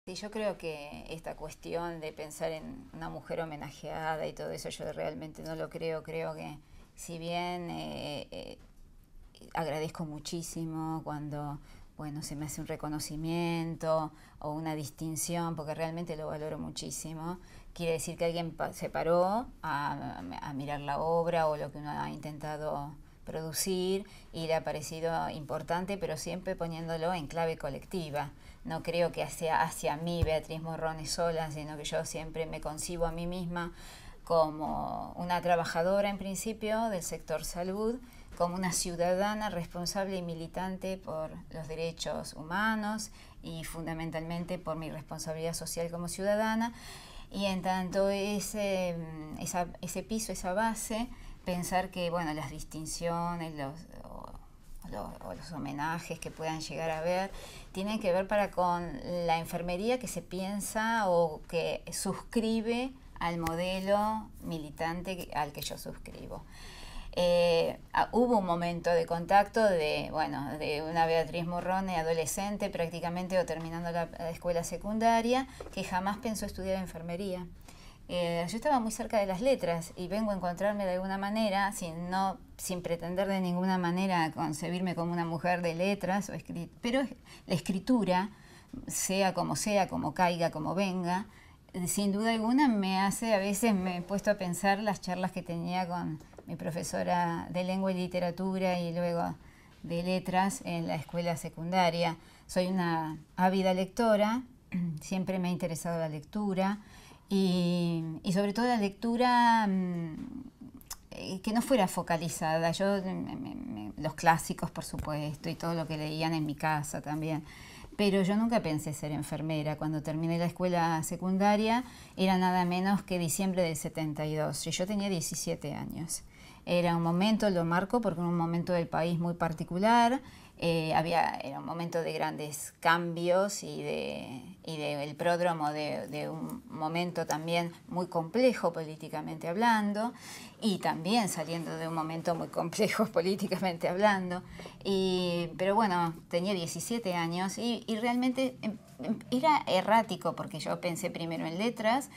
Sí, yo creo que esta cuestión de pensar en una mujer homenajeada y todo eso, yo realmente no lo creo. Creo que si bien agradezco muchísimo cuando, bueno, se me hace un reconocimiento o una distinción, porque realmente lo valoro muchísimo, quiere decir que alguien se paró a mirar la obra o lo que uno ha intentado producir y le ha parecido importante, pero siempre poniéndolo en clave colectiva. No creo que sea hacia mí, Beatriz Morrone, sola, sino que yo siempre me concibo a mí misma como una trabajadora en principio del sector salud, como una ciudadana responsable y militante por los derechos humanos y fundamentalmente por mi responsabilidad social como ciudadana. Y en tanto ese piso, esa base, pensar que bueno, las distinciones, los homenajes que puedan llegar a haber, tienen que ver para con la enfermería que se piensa o que suscribe al modelo militante al que yo suscribo. Hubo un momento de contacto de una Beatriz Morrone adolescente prácticamente o terminando la escuela secundaria que jamás pensó estudiar enfermería. Yo estaba muy cerca de las letras y vengo a encontrarme de alguna manera, sin pretender de ninguna manera concebirme como una mujer de letras, pero la escritura, sea, como caiga, como venga, sin duda alguna a veces me he puesto a pensar las charlas que tenía con mi profesora de lengua y literatura y luego de letras en la escuela secundaria. Soy una ávida lectora, siempre me ha interesado la lectura y sobre todo la lectura que no fuera focalizada. Yo, los clásicos, por supuesto, y todo lo que leían en mi casa también. Pero yo nunca pensé ser enfermera. Cuando terminé la escuela secundaria era nada menos que diciembre del 72 y yo tenía 17 años. Era un momento, lo marco porque era un momento del país muy particular, era un momento de grandes cambios y el pródromo de un momento también muy complejo políticamente hablando y también saliendo de un momento muy complejo políticamente hablando. Pero bueno, tenía 17 años y realmente era errático porque yo pensé primero en letras,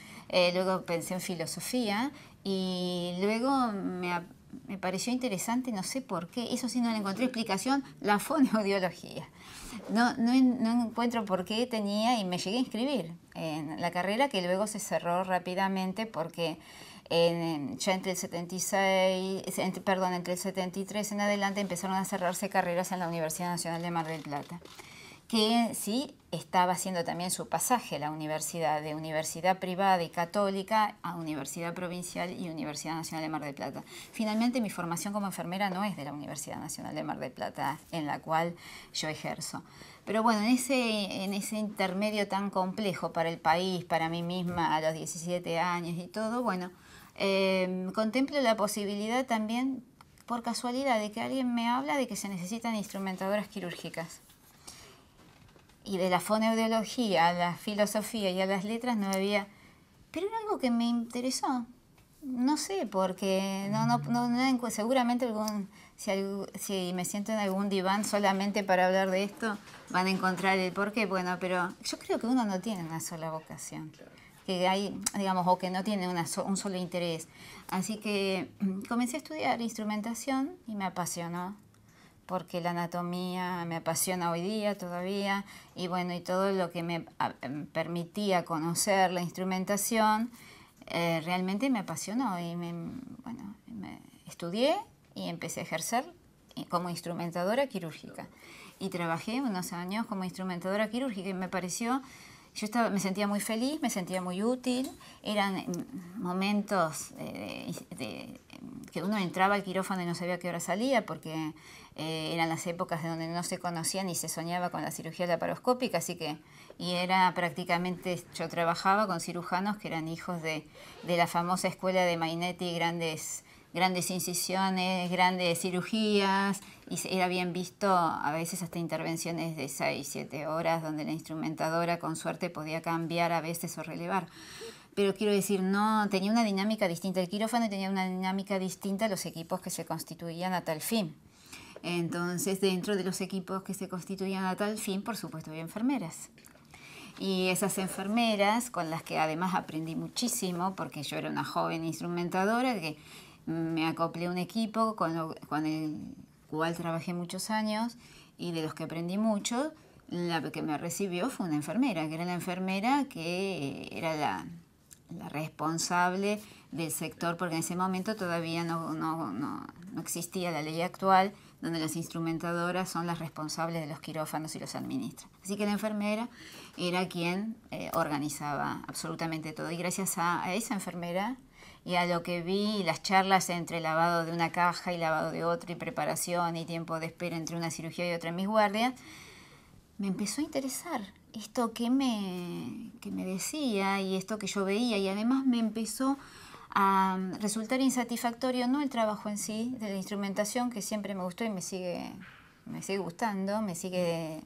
luego pensé en filosofía y luego me pareció interesante, no sé por qué, eso sí no le encontré explicación, la fonoaudiología. No encuentro por qué tenía y me llegué a inscribir en la carrera que luego se cerró rápidamente porque ya entre el 76, entre el 73 en adelante empezaron a cerrarse carreras en la Universidad Nacional de Mar del Plata, que sí estaba haciendo también su pasaje la universidad, de universidad privada y católica a universidad provincial y Universidad Nacional de Mar del Plata. Finalmente mi formación como enfermera no es de la Universidad Nacional de Mar del Plata, en la cual yo ejerzo. Pero bueno, en ese intermedio tan complejo para el país, para mí misma a los 17 años y todo, bueno, contemplo la posibilidad también, por casualidad, de que alguien me habla de que se necesitan instrumentadoras quirúrgicas. Y de la fonoaudiología a la filosofía y a las letras no había... Pero era algo que me interesó. No sé, porque seguramente si me siento en algún diván solamente para hablar de esto, van a encontrar el porqué. Bueno, pero yo creo que uno no tiene una sola vocación. Que hay, digamos, o que no tiene un solo interés. Así que comencé a estudiar instrumentación y me apasionó, porque la anatomía me apasiona hoy día todavía y bueno, y todo lo que me permitía conocer la instrumentación realmente me apasionó y me estudié y empecé a ejercer como instrumentadora quirúrgica y trabajé unos años como instrumentadora quirúrgica y me sentía muy feliz, me sentía muy útil, eran momentos que uno entraba al quirófano y no sabía a qué hora salía porque eran las épocas de donde no se conocía ni se soñaba con la cirugía laparoscópica, y era prácticamente, yo trabajaba con cirujanos que eran hijos de la famosa escuela de Mainetti, grandes incisiones, grandes cirugías, y era bien visto a veces hasta intervenciones de 6, 7 horas, donde la instrumentadora con suerte podía cambiar a veces o relevar. Pero quiero decir, no tenía una dinámica distinta el quirófano y tenía una dinámica distinta los equipos que se constituían a tal fin. Entonces, dentro de los equipos que se constituían a tal fin, por supuesto, había enfermeras. Y esas enfermeras, con las que además aprendí muchísimo, porque yo era una joven instrumentadora, que me acoplé a un equipo con el cual trabajé muchos años y de los que aprendí mucho. La que me recibió fue una enfermera, que era la enfermera que era la responsable del sector, porque en ese momento todavía no existía la ley actual donde las instrumentadoras son las responsables de los quirófanos y los administran. Así que la enfermera era quien organizaba absolutamente todo. Y gracias a esa enfermera y a lo que vi, las charlas entre lavado de una caja y lavado de otra, y preparación y tiempo de espera entre una cirugía y otra en mis guardias, me empezó a interesar esto que me decía y esto que yo veía, y además me empezó a resultar insatisfactorio no el trabajo en sí, de la instrumentación, que siempre me gustó y me sigue gustando, me sigue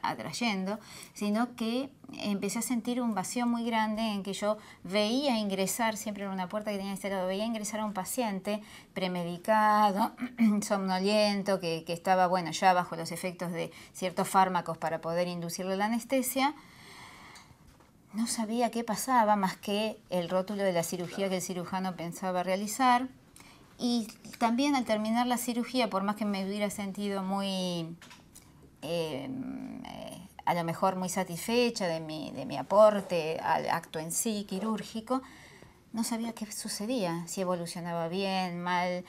atrayendo, sino que empecé a sentir un vacío muy grande en que yo veía ingresar, siempre en una puerta que tenía a este lado, veía ingresar a un paciente premedicado, somnoliento, que estaba, bueno, ya bajo los efectos de ciertos fármacos para poder inducirle la anestesia. No sabía qué pasaba más que el rótulo de la cirugía que el cirujano pensaba realizar. Y también al terminar la cirugía, por más que me hubiera sentido muy, a lo mejor muy satisfecha de mi aporte al acto en sí, quirúrgico, no sabía qué sucedía, si evolucionaba bien, mal,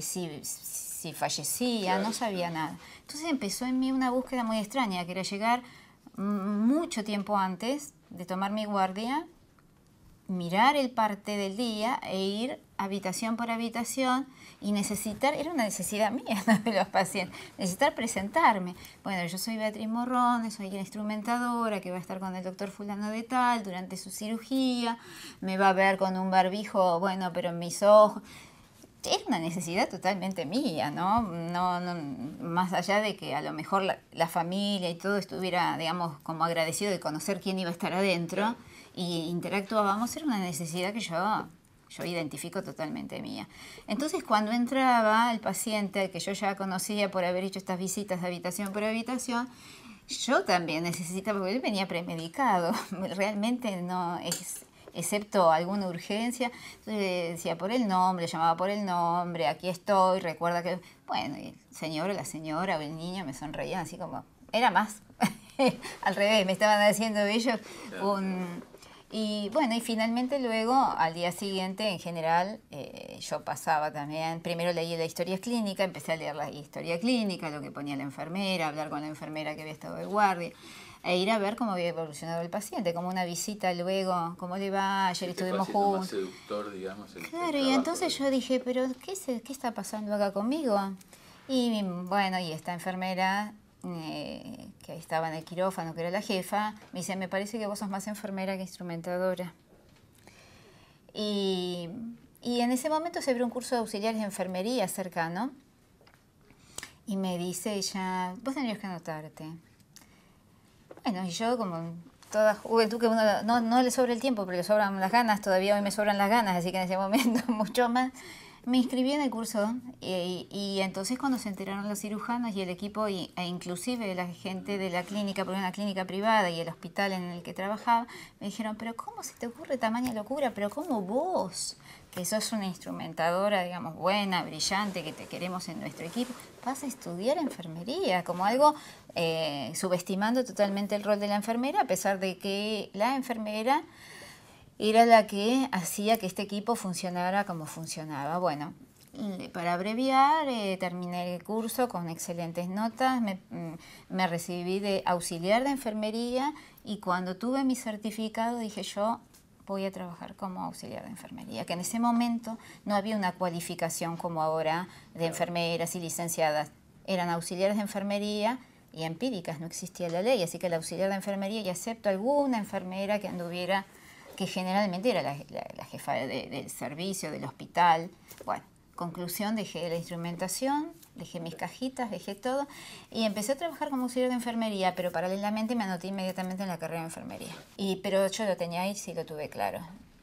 si fallecía, no sabía nada. Entonces empezó en mí una búsqueda muy extraña, que era llegar mucho tiempo antes de tomar mi guardia, mirar el parte del día e ir habitación por habitación y necesitar, era una necesidad mía, ¿no?, de los pacientes, necesitar presentarme. Bueno, yo soy Beatriz Morrone, soy la instrumentadora que va a estar con el doctor fulano de tal durante su cirugía, me va a ver con un barbijo, bueno, pero en mis ojos. Era una necesidad totalmente mía, ¿no? No, más allá de que a lo mejor la familia y todo estuviera, digamos, como agradecido de conocer quién iba a estar adentro y interactuábamos, era una necesidad que yo identifico totalmente mía. Entonces, cuando entraba el paciente, que yo ya conocía por haber hecho estas visitas de habitación por habitación, yo también necesitaba, porque él venía premedicado, realmente no es, excepto alguna urgencia. Entonces decía por el nombre, llamaba por el nombre, aquí estoy, recuerda que... Bueno, y el señor o la señora o el niño me sonreían así como... Era más, al revés, me estaban haciendo ellos un... Y bueno, y finalmente luego, al día siguiente, en general, yo pasaba también, primero leí la historia clínica, empecé a leer la historia clínica, lo que ponía la enfermera, hablar con la enfermera que había estado de guardia, e ir a ver cómo había evolucionado el paciente, como una visita luego, cómo le va, ayer estuvimos juntos. Más seductor, digamos, claro, y entonces yo dije, pero ¿qué está pasando acá conmigo? Y bueno, y esta enfermera que estaba en el quirófano, que era la jefa, me dice, me parece que vos sos más enfermera que instrumentadora. Y en ese momento se abrió un curso de auxiliares de enfermería cercano, y me dice ella, vos tendrías que anotarte. Bueno, y yo como toda juventud que uno no le sobra el tiempo, pero le sobran las ganas, todavía hoy me sobran las ganas, así que en ese momento mucho más. Me inscribí en el curso y entonces cuando se enteraron los cirujanos y el equipo e inclusive la gente de la clínica, porque era una clínica privada y el hospital en el que trabajaba, me dijeron, pero ¿cómo se te ocurre tamaña locura? Pero ¿cómo vos, que sos una instrumentadora, digamos, buena, brillante, que te queremos en nuestro equipo, vas a estudiar enfermería? Como algo subestimando totalmente el rol de la enfermera, a pesar de que la enfermera era la que hacía que este equipo funcionara como funcionaba. Bueno, para abreviar, terminé el curso con excelentes notas, me recibí de auxiliar de enfermería y cuando tuve mi certificado dije yo voy a trabajar como auxiliar de enfermería, que en ese momento no había una cualificación como ahora de enfermeras y licenciadas, eran auxiliares de enfermería y empíricas, no existía la ley, así que el auxiliar de enfermería, y excepto alguna enfermera que anduviera, que generalmente era la jefa del servicio, del hospital. Bueno, conclusión, dejé la instrumentación, dejé mis cajitas, dejé todo y empecé a trabajar como auxiliar de enfermería, pero paralelamente me anoté inmediatamente en la carrera de enfermería. Pero yo lo tenía ahí, sí lo tuve claro.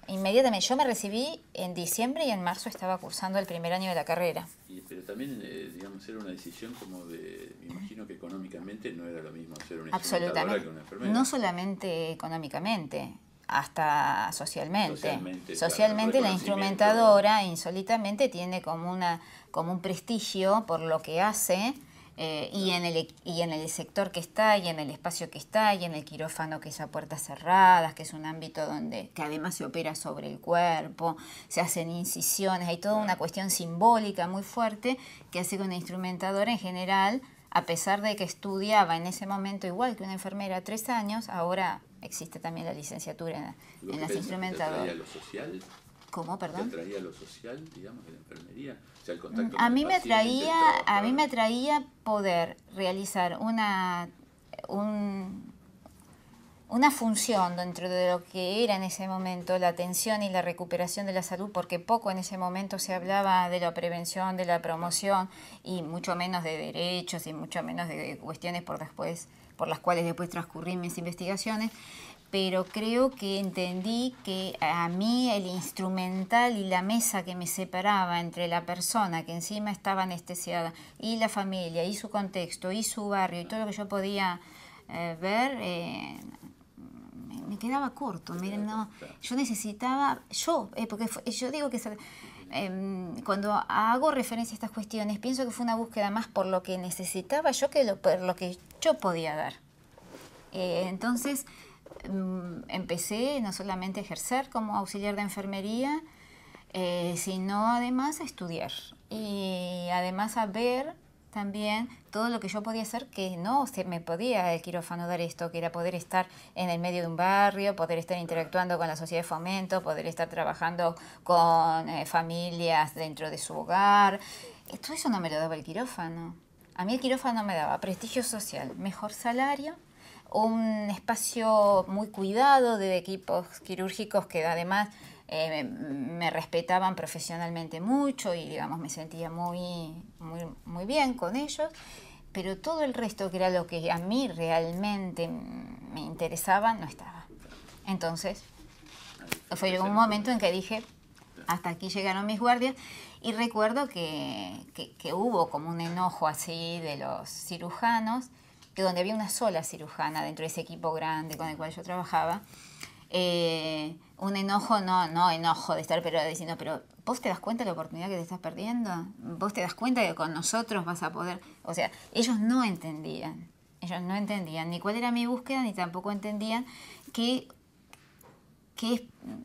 inmediatamente. Yo me recibí en diciembre y en marzo estaba cursando el primer año de la carrera. Pero también, digamos, era una decisión como de, me imagino que económicamente no era lo mismo ser una instrumentadora que una enfermera. No solamente económicamente, hasta socialmente. Socialmente claro, la instrumentadora insólitamente tiene como un prestigio por lo que hace. Y en el sector que está, y en el espacio que está, y en el quirófano que es a puertas cerradas, que es un ámbito que además se opera sobre el cuerpo, se hacen incisiones, hay toda una cuestión simbólica muy fuerte que hace que una instrumentadora en general, a pesar de que estudiaba en ese momento igual que una enfermera 3 años, ahora existe también la licenciatura en las instrumentadoras. ¿Te atraía lo social? ¿Cómo, perdón? ¿Te atraía lo social, digamos, de la enfermería? O sea, el contacto a mí me atraía poder realizar una función dentro de lo que era en ese momento la atención y la recuperación de la salud, porque poco en ese momento se hablaba de la prevención, de la promoción, y mucho menos de derechos y mucho menos de cuestiones por las cuales después transcurrí mis investigaciones. Pero creo que entendí que a mí el instrumental y la mesa que me separaba entre la persona que encima estaba anestesiada y la familia y su contexto y su barrio y todo lo que yo podía ver, me quedaba corto. Miren, no, yo necesitaba, porque yo digo que cuando hago referencia a estas cuestiones, pienso que fue una búsqueda más por lo que necesitaba yo que por lo que yo podía dar. Entonces, empecé no solamente a ejercer como auxiliar de enfermería, sino además a estudiar y además a ver también todo lo que yo podía hacer, que no se me podía el quirófano dar esto, que era poder estar en el medio de un barrio, poder estar interactuando con la sociedad de fomento, poder estar trabajando con familias dentro de su hogar. Todo eso no me lo daba el quirófano. A mí el quirófano me daba prestigio social, mejor salario, un espacio muy cuidado de equipos quirúrgicos que además me respetaban profesionalmente mucho y digamos me sentía muy bien con ellos, pero todo el resto, que era lo que a mí realmente me interesaba, no estaba. Entonces fue un momento en que dije, hasta aquí llegaron mis guardias. Y recuerdo que hubo como un enojo así de los cirujanos, que donde había una sola cirujana dentro de ese equipo grande con el cual yo trabajaba, un enojo, no enojo de estar diciendo, pero ¿vos te das cuenta de la oportunidad que te estás perdiendo? ¿Vos te das cuenta que con nosotros vas a poder? O sea, ellos no entendían ni cuál era mi búsqueda, ni tampoco entendían qué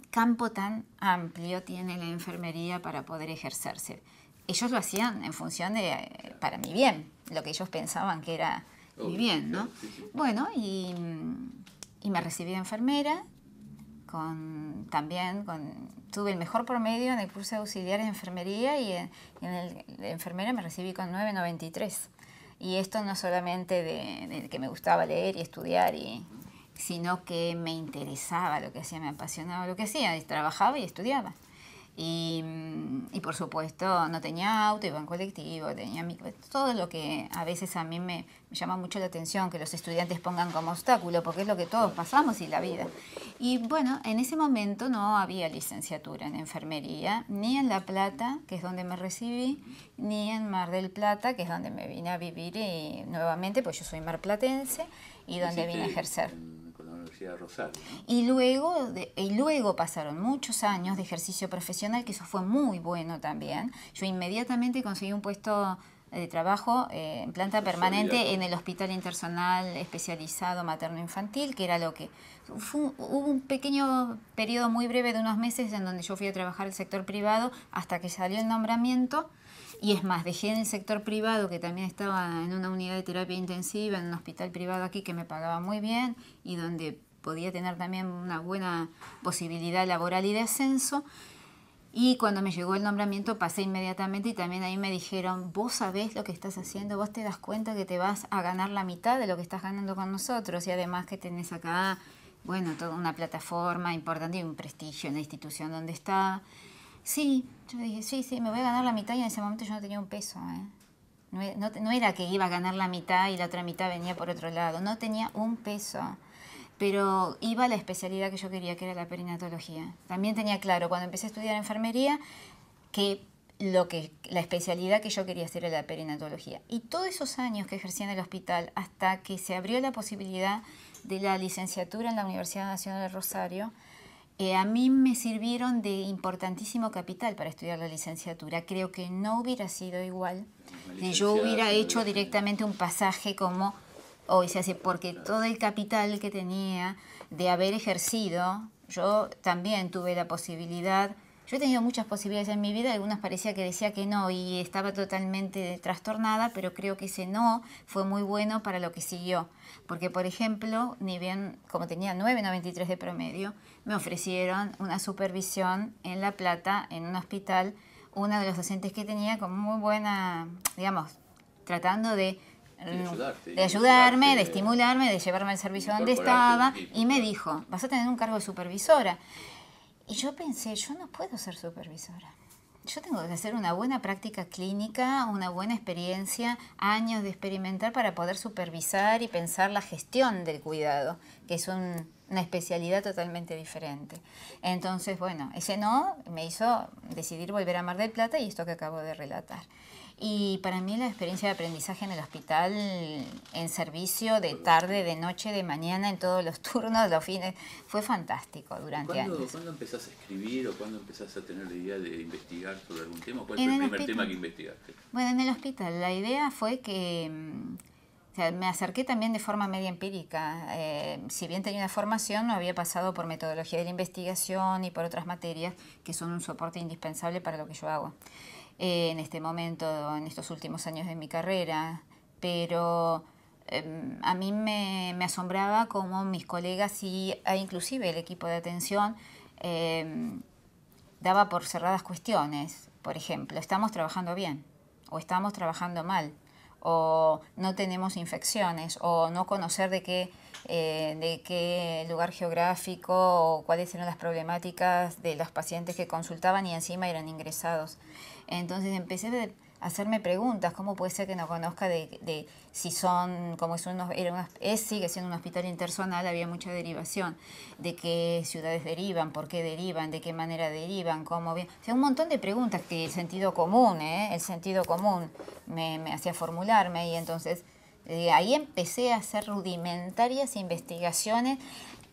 campo tan amplio tiene la enfermería para poder ejercerse. Ellos lo hacían en función para mi bien, lo que ellos pensaban que era mi bien, ¿no? Bueno, y me recibí de enfermera, tuve el mejor promedio en el curso de auxiliares de enfermería y en el de enfermera me recibí con 9,93. Y esto no solamente de que me gustaba leer y estudiar, sino que me interesaba lo que hacía, me apasionaba lo que hacía, trabajaba y estudiaba. Y por supuesto no tenía auto, iba en colectivo, todo lo que a veces a mí me llama mucho la atención que los estudiantes pongan como obstáculo, porque es lo que todos pasamos y la vida. Y bueno, en ese momento no había licenciatura en enfermería, ni en La Plata, que es donde me recibí, ni en Mar del Plata, que es donde me vine a vivir nuevamente, pues yo soy marplatense, y donde vine a ejercer. Rosario, ¿no? Y luego pasaron muchos años de ejercicio profesional, que eso fue muy bueno también. Yo inmediatamente conseguí un puesto de trabajo en planta permanente en el Hospital Intersonal Especializado Materno-Infantil, que era lo que... Hubo un pequeño periodo muy breve de unos meses en donde yo fui a trabajar el sector privado hasta que salió el nombramiento. Y es más, dejé en el sector privado, que también estaba en una unidad de terapia intensiva, en un hospital privado aquí que me pagaba muy bien y donde podía tener también una buena posibilidad laboral y de ascenso. Y cuando me llegó el nombramiento pasé inmediatamente y también ahí me dijeron, vos sabés lo que estás haciendo, vos te das cuenta que te vas a ganar la mitad de lo que estás ganando con nosotros y además que tenés acá, bueno, toda una plataforma importante y un prestigio en la institución donde está. Sí, yo dije, sí, me voy a ganar la mitad y en ese momento yo no tenía un peso. No era que iba a ganar la mitad y la otra mitad venía por otro lado, no tenía un peso. pero iba a la especialidad que yo quería, que era la perinatología. También tenía claro, cuando empecé a estudiar enfermería, que la especialidad que yo quería hacer era la perinatología. Y todos esos años que ejercí en el hospital, hasta que se abrió la posibilidad de la licenciatura en la Universidad Nacional de Rosario, a mí me sirvieron de importantísimo capital para estudiar la licenciatura. Creo que no hubiera sido igual si yo hubiera hecho directamente un pasaje como hoy se hace, porque todo el capital que tenía de haber ejercido, yo también tuve la posibilidad. Yo he tenido muchas posibilidades en mi vida, algunas parecía que decía que no y estaba totalmente trastornada, pero creo que ese no fue muy bueno para lo que siguió. Porque, por ejemplo, ni bien como tenía 9,93 de promedio, me ofrecieron una supervisión en La Plata, en un hospital, uno de los docentes que tenía con muy buena, digamos, tratando de ayudarme, de estimularme, de llevarme al servicio donde estaba, y me dijo, vas a tener un cargo de supervisora. Y yo pensé, yo no puedo ser supervisora. Yo tengo que hacer una buena práctica clínica, una buena experiencia, años de experimentar para poder supervisar y pensar la gestión del cuidado, que es una especialidad totalmente diferente. Entonces, bueno, ese no me hizo decidir volver a Mar del Plata y esto que acabo de relatar. Y para mí la experiencia de aprendizaje en el hospital, en servicio, de tarde, de noche, de mañana, en todos los turnos, los fines, fue fantástico durante años. ¿Cuándo empezás a escribir o cuándo empezás a tener la idea de investigar sobre algún tema? ¿Cuál fue el primer tema que investigaste? Bueno, en el hospital la idea fue que o sea, me acerqué también de forma media empírica. Si bien tenía una formación, no había pasado por metodología de la investigación y por otras materias que son un soporte indispensable para lo que yo hago. En este momento, en estos últimos años de mi carrera, pero a mí me asombraba cómo mis colegas inclusive el equipo de atención daba por cerradas cuestiones. Por ejemplo, estamos trabajando bien o estamos trabajando mal o no tenemos infecciones o no conocer de qué lugar geográfico o cuáles eran las problemáticas de los pacientes que consultaban y encima eran ingresados. Entonces empecé a hacerme preguntas, ¿cómo puede ser que no conozca de si son, como sigue siendo un hospital interzonal, había mucha derivación, de qué ciudades derivan, por qué derivan, de qué manera derivan, cómo bien, o sea, un montón de preguntas que el sentido común me hacía formularme y entonces ahí empecé a hacer rudimentarias investigaciones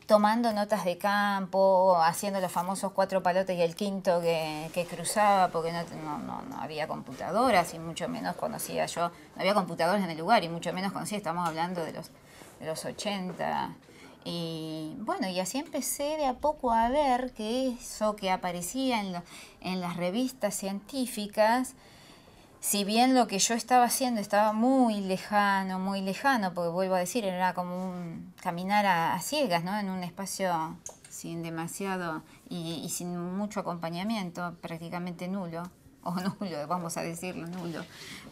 tomando notas de campo, haciendo los famosos 4 palotes y el quinto que cruzaba, porque no había computadoras y mucho menos conocía yo, no había computadoras en el lugar y mucho menos conocía, estamos hablando de los 80. Y bueno, y así empecé de a poco a ver que eso que aparecía en las revistas científicas, si bien lo que yo estaba haciendo estaba muy lejano, porque vuelvo a decir, era como un caminar a ciegas, ¿no? En un espacio sin demasiado y sin mucho acompañamiento, prácticamente nulo, o nulo, vamos a decirlo, nulo,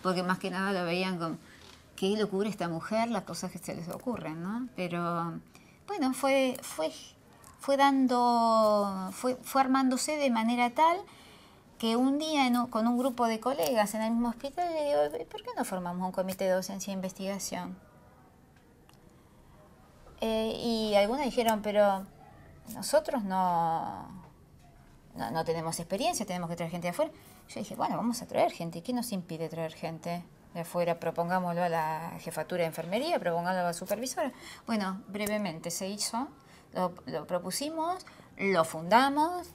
porque más que nada lo veían con qué locura esta mujer, las cosas que se les ocurren, ¿no? Pero bueno, fue armándose de manera tal que un día con un grupo de colegas en el mismo hospital le digo, ¿por qué no formamos un comité de docencia e investigación? Y algunos dijeron, pero nosotros no tenemos experiencia, tenemos que traer gente de afuera. Yo dije, bueno, vamos a traer gente. ¿Qué nos impide traer gente de afuera? Propongámoslo a la jefatura de enfermería, propongámoslo a la supervisora. Bueno, brevemente se hizo, lo propusimos, lo fundamos,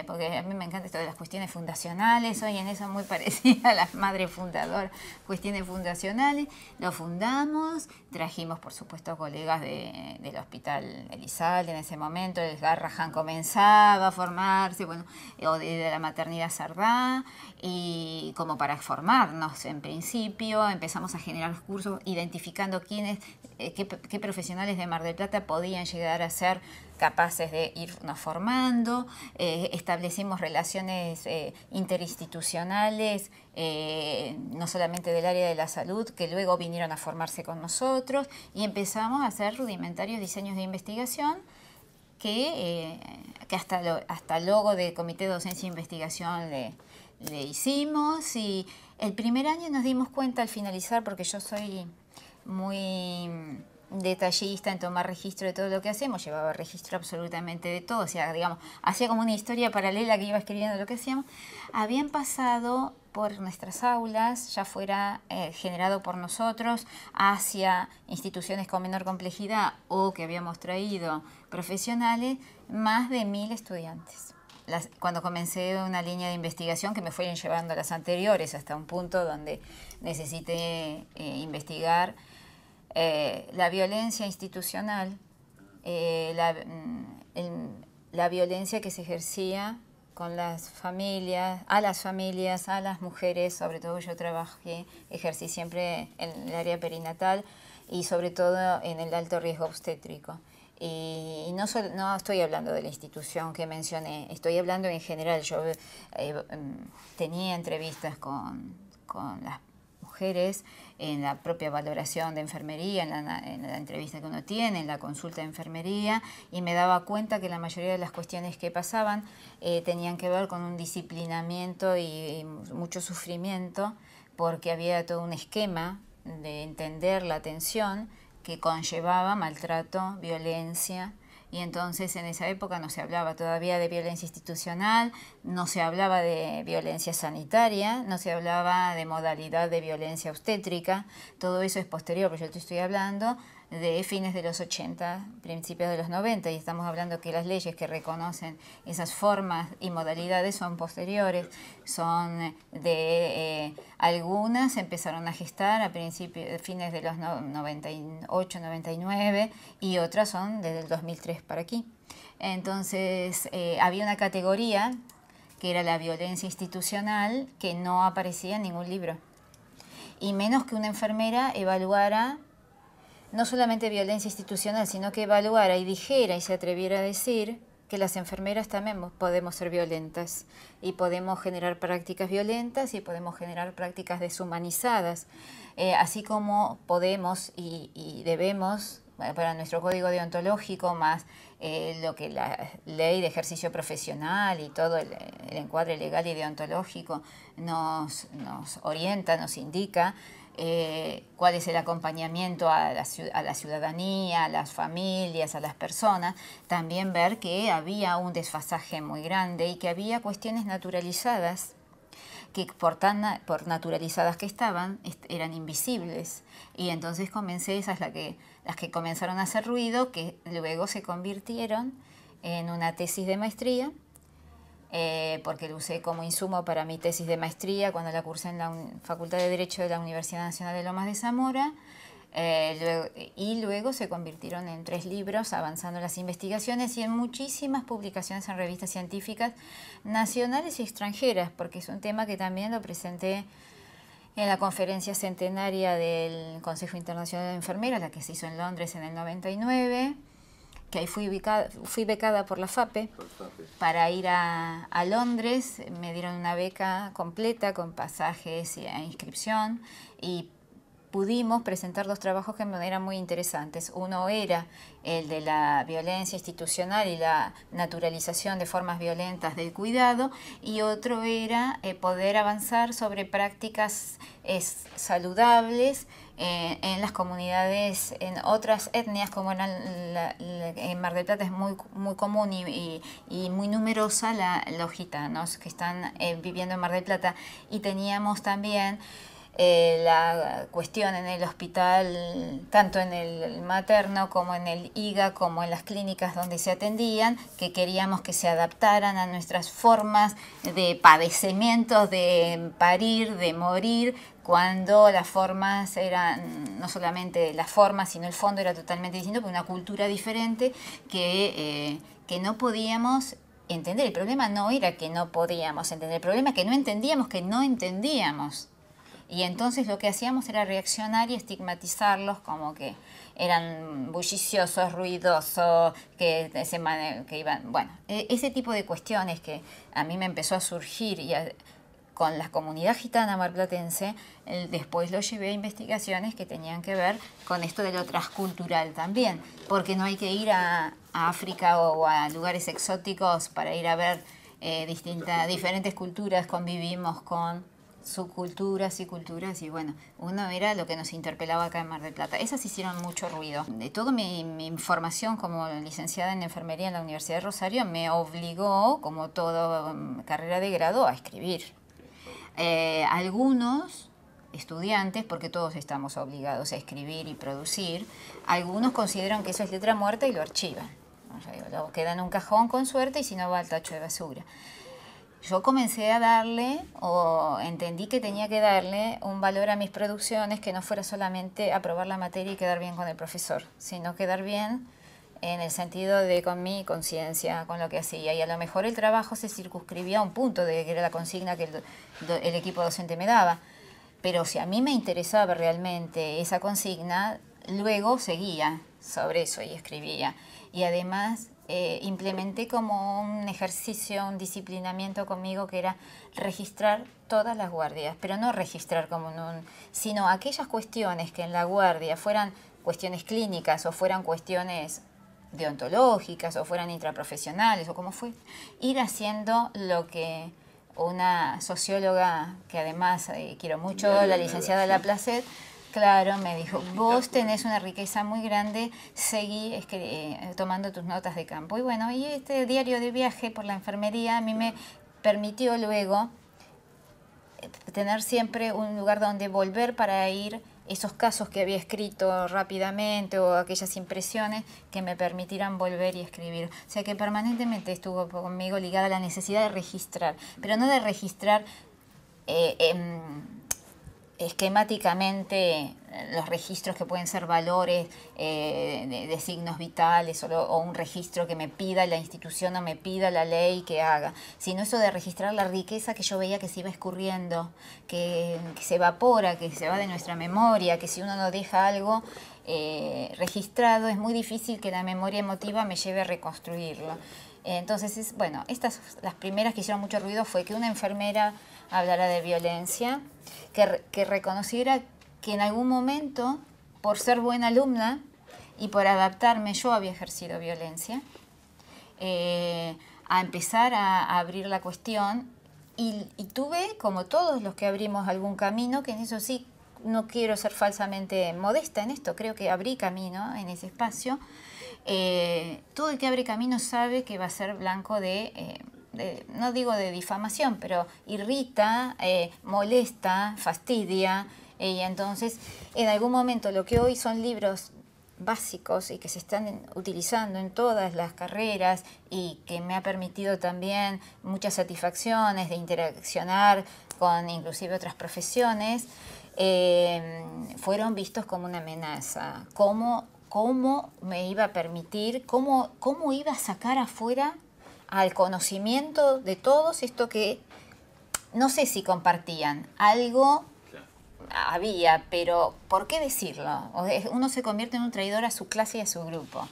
porque a mí me encanta esto de las cuestiones fundacionales, soy en eso muy parecida a las madres fundadoras, cuestiones fundacionales, lo fundamos, trajimos por supuesto colegas del hospital Elizalde en ese momento, el Garrahan comenzaba a formarse, bueno, o de la maternidad Sardá, y como para formarnos en principio, empezamos a generar cursos identificando qué profesionales de Mar del Plata podían llegar a ser capaces de irnos formando, establecimos relaciones interinstitucionales, no solamente del área de la salud, que luego vinieron a formarse con nosotros y empezamos a hacer rudimentarios diseños de investigación que hasta logo de Comité de Docencia e Investigación le hicimos y el primer año nos dimos cuenta al finalizar, porque yo soy muy detallista en tomar registro de todo lo que hacemos, llevaba registro absolutamente de todo, o sea, digamos, hacía como una historia paralela que iba escribiendo lo que hacíamos. Habían pasado por nuestras aulas, ya fuera generado por nosotros, hacia instituciones con menor complejidad o que habíamos traído profesionales, más de 1000 estudiantes. Cuando comencé una línea de investigación que me fueron llevando a las anteriores hasta un punto donde necesité investigar la violencia institucional, la violencia que se ejercía con las familias, a las mujeres, sobre todo yo ejercí siempre en el área perinatal y sobre todo en el alto riesgo obstétrico. Y no estoy hablando de la institución que mencioné, estoy hablando en general. Yo tenía entrevistas con las mujeres en la propia valoración de enfermería, en la entrevista que uno tiene, en la consulta de enfermería, y me daba cuenta que la mayoría de las cuestiones que pasaban tenían que ver con un disciplinamiento y mucho sufrimiento, porque había todo un esquema de entender la atención que conllevaba maltrato, violencia. Y entonces en esa época no se hablaba todavía de violencia institucional, no se hablaba de violencia sanitaria, no se hablaba de modalidad de violencia obstétrica. Todo eso es posterior, pero yo te estoy hablando de fines de los 80, principios de los 90, y estamos hablando que las leyes que reconocen esas formas y modalidades son posteriores, son de algunas empezaron a gestar a fines de los 98, 99, y otras son desde el 2003 para aquí. Entonces había una categoría que era la violencia institucional que no aparecía en ningún libro, y menos que una enfermera evaluara no solamente violencia institucional, sino que evaluara y dijera y se atreviera a decir que las enfermeras también podemos ser violentas y podemos generar prácticas violentas y podemos generar prácticas deshumanizadas, así como podemos y debemos, para nuestro código deontológico, más lo que la ley de ejercicio profesional y todo el encuadre legal y deontológico nos orienta, nos indica, cuál es el acompañamiento a la ciudadanía, a las familias, a las personas. También ver que había un desfasaje muy grande y que había cuestiones naturalizadas que por naturalizadas que estaban, eran invisibles. Y entonces esas las que comenzaron a hacer ruido, que luego se convirtieron en una tesis de maestría, porque lo usé como insumo para mi tesis de maestría cuando la cursé en la Facultad de Derecho de la Universidad Nacional de Lomas de Zamora, y luego se convirtieron en 3 libros avanzando las investigaciones y en muchísimas publicaciones en revistas científicas nacionales y extranjeras, porque es un tema que también lo presenté en la conferencia centenaria del Consejo Internacional de Enfermeras, la que se hizo en Londres en el 99, que ahí fui becada por la FAPE para ir a Londres. Me dieron una beca completa con pasajes e inscripción, y pudimos presentar 2 trabajos que me eran muy interesantes. Uno era el de la violencia institucional y la naturalización de formas violentas del cuidado, y otro era poder avanzar sobre prácticas saludables en las comunidades, en otras etnias, como en Mar del Plata es muy común y muy numerosa los gitanos que están viviendo en Mar del Plata, y teníamos también la cuestión en el hospital, tanto en el materno como en el IGA, como en las clínicas donde se atendían, que queríamos que se adaptaran a nuestras formas de padecimientos, de parir, de morir, cuando las formas eran, no solamente las formas, sino el fondo era totalmente distinto, por una cultura diferente que no podíamos entender. El problema no era que no podíamos entender, el problema es que no entendíamos que no entendíamos. Y entonces lo que hacíamos era reaccionar y estigmatizarlos como que eran bulliciosos, ruidosos, que iban... Bueno, ese tipo de cuestiones que a mí me empezó a surgir con la comunidad gitana marplatense, después lo llevé a investigaciones que tenían que ver con esto de lo transcultural también, porque no hay que ir a África o a lugares exóticos para ir a ver diferentes culturas. Convivimos con subculturas y culturas, y bueno, uno era lo que nos interpelaba acá en Mar del Plata. Esas hicieron mucho ruido. De toda mi formación como licenciada en enfermería en la Universidad de Rosario me obligó, como toda carrera de grado, a escribir. Algunos estudiantes, porque todos estamos obligados a escribir y producir, algunos consideran que eso es letra muerta y lo archivan. O sea, lo queda en un cajón con suerte y si no va al tacho de basura. Yo comencé a darle, o entendí que tenía que darle un valor a mis producciones que no fuera solamente aprobar la materia y quedar bien con el profesor, sino quedar bien en el sentido de con mi conciencia, con lo que hacía. Y a lo mejor el trabajo se circunscribía a un punto, de que era la consigna que el equipo docente me daba. Pero si a mí me interesaba realmente esa consigna, luego seguía sobre eso y escribía. Y además implementé como un ejercicio, un disciplinamiento conmigo que era registrar todas las guardias, pero no registrar como sino aquellas cuestiones que en la guardia fueran cuestiones clínicas o fueran cuestiones deontológicas o fueran intraprofesionales o como fue, ir haciendo lo que una socióloga que además quiero mucho, la licenciada Laplacet, claro, me dijo, vos tenés una riqueza muy grande, seguí tomando tus notas de campo. Y bueno, y este diario de viaje por la enfermería a mí me permitió luego tener siempre un lugar donde volver para ir esos casos que había escrito rápidamente o aquellas impresiones que me permitieran volver y escribir. O sea que permanentemente estuvo conmigo ligada la necesidad de registrar, pero no de registrar esquemáticamente los registros que pueden ser valores de signos vitales o un registro que me pida la institución o me pida la ley que haga, sino eso de registrar la riqueza que yo veía que se iba escurriendo, que se evapora, que se va de nuestra memoria, que si uno no deja algo registrado es muy difícil que la memoria emotiva me lleve a reconstruirlo. Entonces, bueno, las primeras que hicieron mucho ruido fue que una enfermera hablara de violencia, que reconociera que en algún momento, por ser buena alumna y por adaptarme, yo había ejercido violencia, a empezar a abrir la cuestión y tuve, como todos los que abrimos algún camino, que en eso sí, no quiero ser falsamente modesta en esto, creo que abrí camino en ese espacio. Todo el que abre camino sabe que va a ser blanco no digo de difamación, pero irrita, molesta, fastidia, y entonces en algún momento lo que hoy son libros básicos y que se están utilizando en todas las carreras y que me ha permitido también muchas satisfacciones de interaccionar con inclusive otras profesiones, fueron vistos como una amenaza. ¿Cómo me iba a permitir, cómo iba a sacar afuera al conocimiento de todos esto que no sé si compartían? Algo había, pero ¿por qué decirlo? Uno se convierte en un traidor a su clase y a su grupo.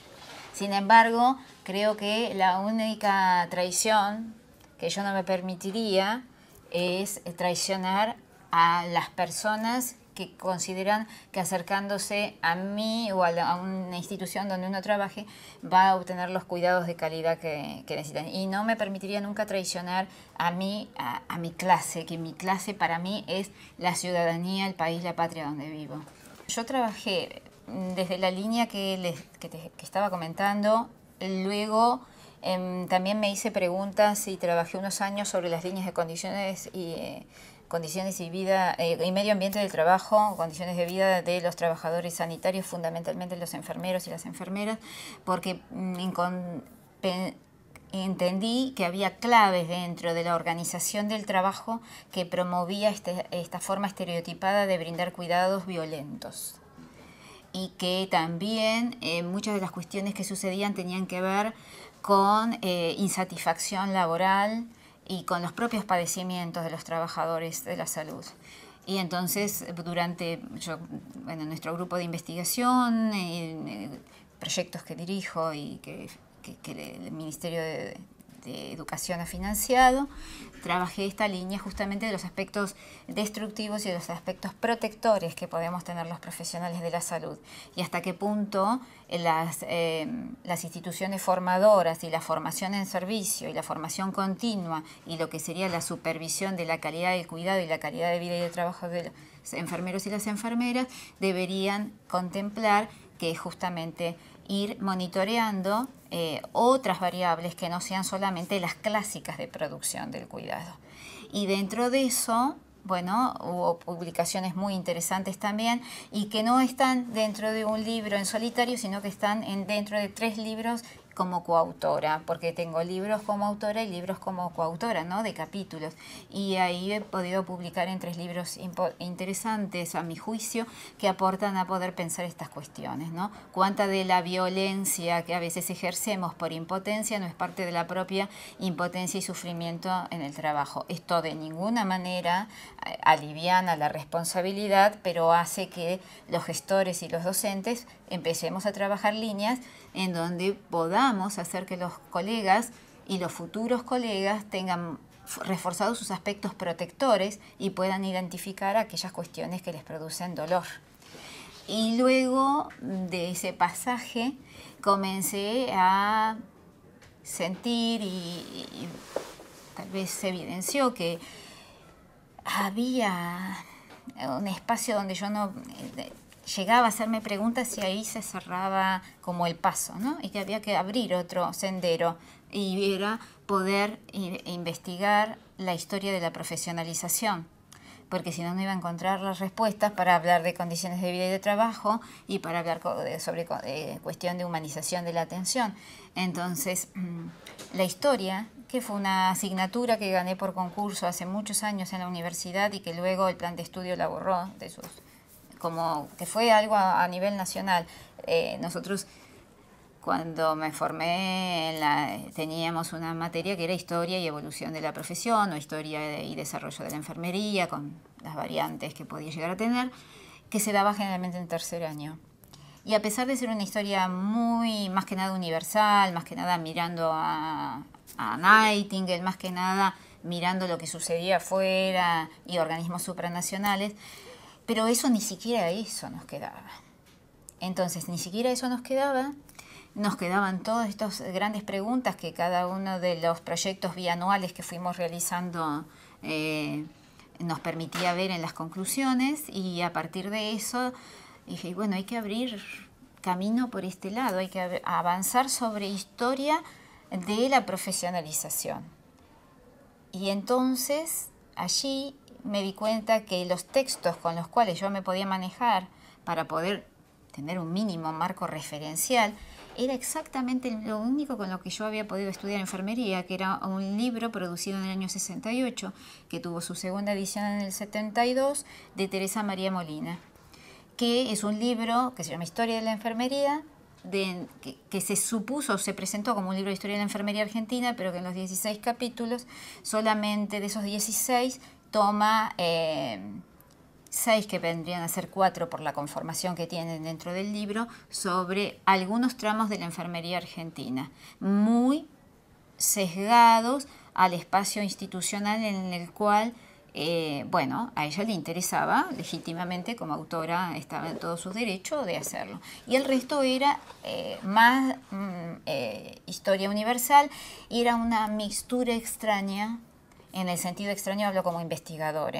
Sin embargo, creo que la única traición que yo no me permitiría es traicionar a las personas que consideran que acercándose a mí o a una institución donde uno trabaje va a obtener los cuidados de calidad que necesitan. Y no me permitiría nunca traicionar a mi clase, que mi clase para mí es la ciudadanía, el país, la patria donde vivo. Yo trabajé desde la línea que estaba comentando, luego también me hice preguntas y trabajé unos años sobre las líneas de condiciones y vida y medio ambiente del trabajo, condiciones de vida de los trabajadores sanitarios, fundamentalmente los enfermeros y las enfermeras, porque entendí que había claves dentro de la organización del trabajo que promovía esta forma estereotipada de brindar cuidados violentos. Y que también muchas de las cuestiones que sucedían tenían que ver con insatisfacción laboral y con los propios padecimientos de los trabajadores de la salud. Y entonces, nuestro grupo de investigación, proyectos que dirijo y que el Ministerio de educación a financiado, trabajé esta línea justamente de los aspectos destructivos y de los aspectos protectores que podemos tener los profesionales de la salud y hasta qué punto las instituciones formadoras y la formación en servicio y la formación continua y lo que sería la supervisión de la calidad del cuidado y la calidad de vida y de trabajo de los enfermeros y las enfermeras deberían contemplar que justamente ir monitoreando otras variables que no sean solamente las clásicas de producción del cuidado. Y dentro de eso, bueno, hubo publicaciones muy interesantes también y que no están dentro de un libro en solitario, sino que están dentro de 3 libros como coautora, porque tengo libros como autora y libros como coautora, ¿no? De capítulos. Y ahí he podido publicar en 3 libros interesantes, a mi juicio, que aportan a poder pensar estas cuestiones, ¿no? Cuánta de la violencia que a veces ejercemos por impotencia no es parte de la propia impotencia y sufrimiento en el trabajo. Esto de ninguna manera aliviana la responsabilidad, pero hace que los gestores y los docentes empecemos a trabajar líneas en donde podamos hacer que los colegas y los futuros colegas tengan reforzados sus aspectos protectores y puedan identificar aquellas cuestiones que les producen dolor. Y luego de ese pasaje comencé a sentir y tal vez se evidenció que había un espacio donde yo no llegaba a hacerme preguntas y ahí se cerraba como el paso, ¿no? Y que había que abrir otro sendero y era poder investigar la historia de la profesionalización, porque si no, no iba a encontrar las respuestas para hablar de condiciones de vida y de trabajo y para hablar sobre cuestión de humanización de la atención. Entonces, la historia, que fue una asignatura que gané por concurso hace muchos años en la universidad y que luego el plan de estudio la borró de sus... como que fue algo a nivel nacional. Nosotros, cuando me formé, teníamos una materia que era historia y evolución de la profesión, o historia y desarrollo de la enfermería, con las variantes que podía llegar a tener, que se daba generalmente en tercer año. Y a pesar de ser una historia muy, más que nada universal, más que nada mirando a Nightingale, más que nada mirando lo que sucedía afuera y organismos supranacionales, pero eso ni siquiera eso nos quedaba. Entonces, ni siquiera eso nos quedaban todas estas grandes preguntas que cada uno de los proyectos bianuales que fuimos realizando nos permitía ver en las conclusiones, y a partir de eso dije, bueno, hay que abrir camino por este lado, hay que avanzar sobre historia de la profesionalización. Y entonces allí me di cuenta que los textos con los cuales yo me podía manejar para poder tener un mínimo marco referencial era exactamente lo único con lo que yo había podido estudiar enfermería, que era un libro producido en el año 68, que tuvo su segunda edición en el 72, de Teresa María Molina, que es un libro que se llama Historia de la Enfermería, que se supuso, se presentó como un libro de historia de la enfermería argentina, pero que en los 16 capítulos, solamente de esos 16, toma 6, que vendrían a ser 4 por la conformación que tienen dentro del libro, sobre algunos tramos de la enfermería argentina, muy sesgados al espacio institucional en el cual, bueno, a ella le interesaba legítimamente, como autora estaba en todos sus derechos de hacerlo. Y el resto era más historia universal, y era una mixtura extraña, en el sentido extraño hablo como investigador,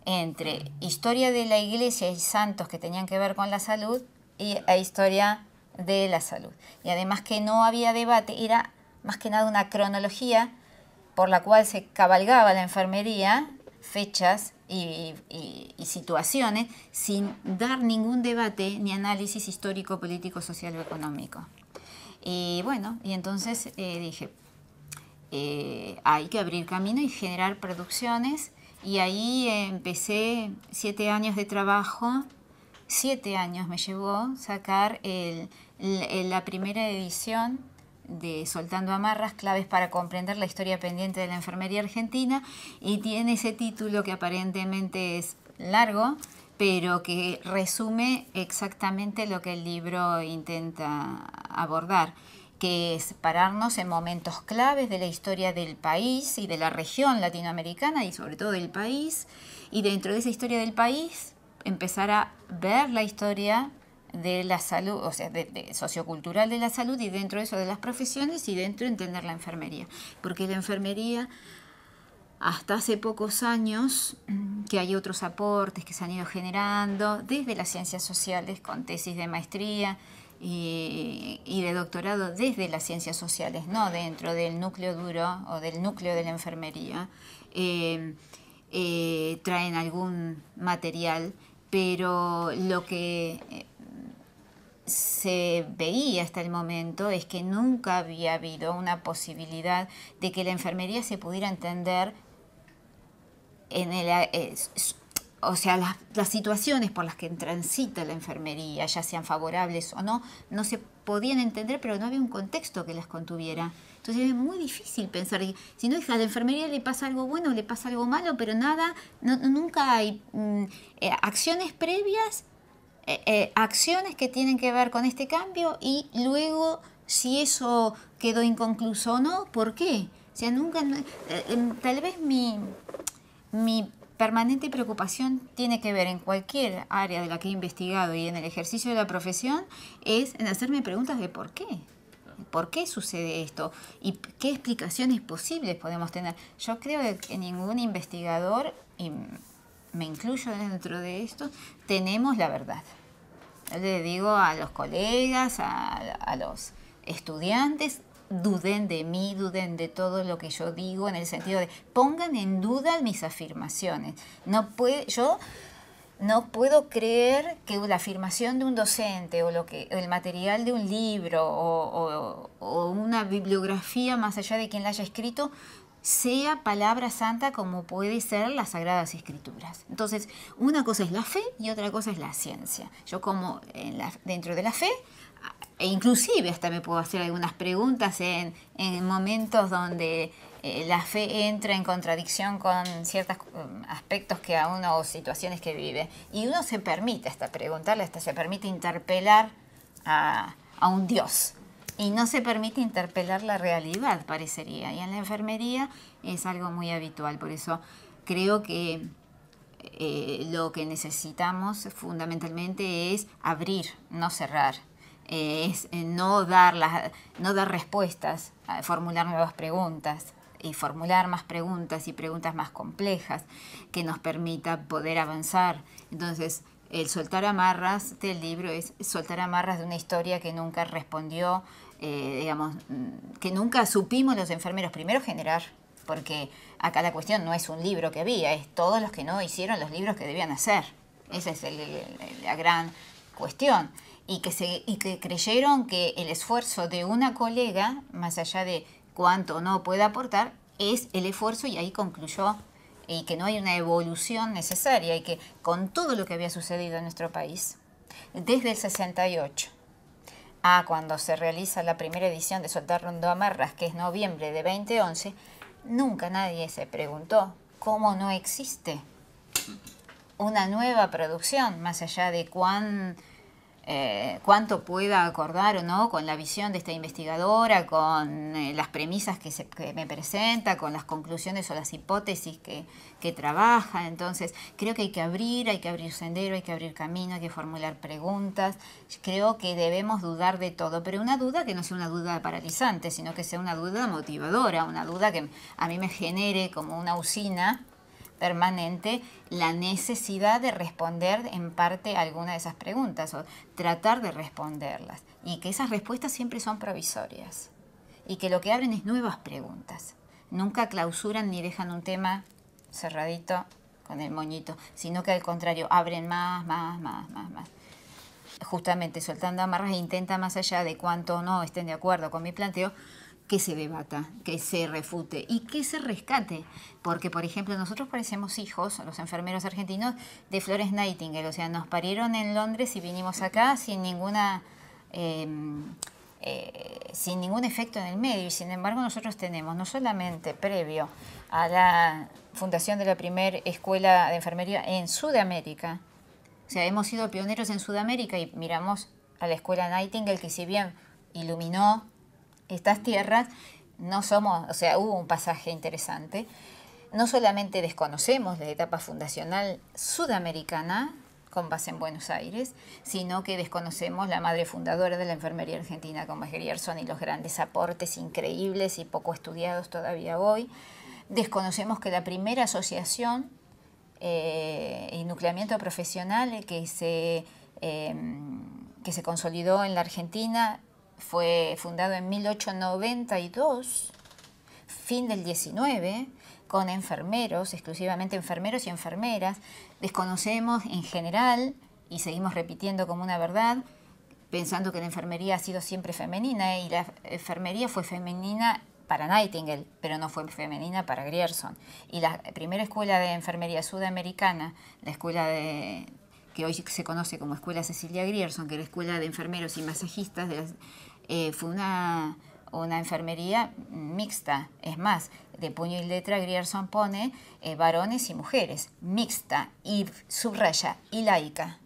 entre historia de la iglesia y santos que tenían que ver con la salud e historia de la salud. Y además que no había debate, era más que nada una cronología por la cual se cabalgaba la enfermería, fechas y situaciones, sin dar ningún debate ni análisis histórico, político, social o económico. Y bueno, y entonces dije, hay que abrir camino y generar producciones. Y ahí empecé 7 años de trabajo. 7 años me llevó sacar la primera edición de Soltando Amarras, claves para comprender la historia pendiente de la enfermería argentina, y tiene ese título que aparentemente es largo, pero que resume exactamente lo que el libro intenta abordar, que es pararnos en momentos claves de la historia del país y de la región latinoamericana y sobre todo del país, y dentro de esa historia del país empezar a ver la historia de la salud, o sea, de sociocultural de la salud, y dentro de eso de las profesiones, y dentro de entender la enfermería. Porque la enfermería, hasta hace pocos años, que hay otros aportes que se han ido generando desde las ciencias sociales con tesis de maestría y de doctorado desde las ciencias sociales, no dentro del núcleo duro o del núcleo de la enfermería, traen algún material, pero lo que se veía hasta el momento es que nunca había habido una posibilidad de que la enfermería se pudiera entender en o sea, las situaciones por las que transita la enfermería, ya sean favorables o no, no se podían entender, pero no había un contexto que las contuviera. Entonces es muy difícil pensar, si no, a la enfermería le pasa algo bueno, le pasa algo malo, pero nada, nunca hay acciones previas, acciones que tienen que ver con este cambio, y luego si eso quedó inconcluso o no, ¿por qué? O sea, nunca, tal vez mi permanente preocupación tiene que ver en cualquier área de la que he investigado y en el ejercicio de la profesión, es en hacerme preguntas de por qué. ¿Por qué sucede esto? ¿Y qué explicaciones posibles podemos tener? Yo creo que ningún investigador, y me incluyo dentro de esto, tenemos la verdad. Yo le digo a los colegas, a los estudiantes, duden de mí, duden de todo lo que yo digo, en el sentido de pongan en duda mis afirmaciones. Yo no puedo creer que la afirmación de un docente o el material de un libro o una bibliografía, más allá de quien la haya escrito, sea palabra santa como puede ser las Sagradas Escrituras. Entonces, una cosa es la fe y otra cosa es la ciencia. Yo como dentro de la fe, e inclusive hasta me puedo hacer algunas preguntas en momentos donde la fe entra en contradicción con ciertos aspectos que a uno, o situaciones que vive. Y uno se permite hasta preguntarle, hasta se permite interpelar a un Dios. Y no se permite interpelar la realidad, parecería. Y en la enfermería es algo muy habitual. Por eso creo que lo que necesitamos fundamentalmente es abrir, no cerrar. Es no dar respuestas, formular nuevas preguntas y formular más preguntas y preguntas más complejas que nos permita poder avanzar. Entonces, el soltar amarras del libro es soltar amarras de una historia que nunca respondió, digamos, que nunca supimos los enfermeros primero generar, porque acá la cuestión no es un libro que había, es todos los que no hicieron los libros que debían hacer. Esa es la gran cuestión. Y que creyeron que el esfuerzo de una colega, más allá de cuánto o no puede aportar, es el esfuerzo, y ahí concluyó, y que no hay una evolución necesaria, y que con todo lo que había sucedido en nuestro país, desde el 68 a cuando se realiza la primera edición de Soltando Amarras, que es noviembre de 2011, nunca nadie se preguntó cómo no existe una nueva producción, más allá de cuánto pueda acordar o no con la visión de esta investigadora, con las premisas que me presenta, con las conclusiones o las hipótesis que trabaja. Entonces, creo que hay que abrir sendero, hay que abrir camino, hay que formular preguntas. Creo que debemos dudar de todo, pero una duda que no sea una duda paralizante, sino que sea una duda motivadora, una duda que a mí me genere como una usina permanente la necesidad de responder en parte a alguna de esas preguntas, o tratar de responderlas, y que esas respuestas siempre son provisorias, y que lo que abren es nuevas preguntas, nunca clausuran ni dejan un tema cerradito con el moñito, sino que al contrario abren más. Justamente Soltando Amarras intenta, más allá de cuánto no estén de acuerdo con mi planteo, que se debata, que se refute y que se rescate. Porque, por ejemplo, nosotros parecemos hijos, los enfermeros argentinos, de Florence Nightingale. O sea, nos parieron en Londres y vinimos acá sin ningún efecto en el medio. Y sin embargo, nosotros tenemos, no solamente previo a la fundación de la primera escuela de enfermería en Sudamérica, o sea, hemos sido pioneros en Sudamérica, y miramos a la escuela Nightingale, que si bien iluminó estas tierras no somos, o sea, hubo un pasaje interesante. No solamente desconocemos la etapa fundacional sudamericana, con base en Buenos Aires, sino que desconocemos la madre fundadora de la enfermería argentina, como es Grierson, y los grandes aportes increíbles y poco estudiados todavía hoy. Desconocemos que la primera asociación y nucleamiento profesional que se consolidó en la Argentina fue fundado en 1892, fin del 19, con enfermeros, exclusivamente enfermeros y enfermeras. Desconocemos en general, y seguimos repitiendo como una verdad, pensando que la enfermería ha sido siempre femenina, y la enfermería fue femenina para Nightingale, pero no fue femenina para Grierson. Y la primera escuela de enfermería sudamericana, la escuela que hoy se conoce como Escuela Cecilia Grierson, que era escuela de enfermeros y masajistas, fue una enfermería mixta. Es más, de puño y letra Grierson pone varones y mujeres, mixta, y subraya, y laica.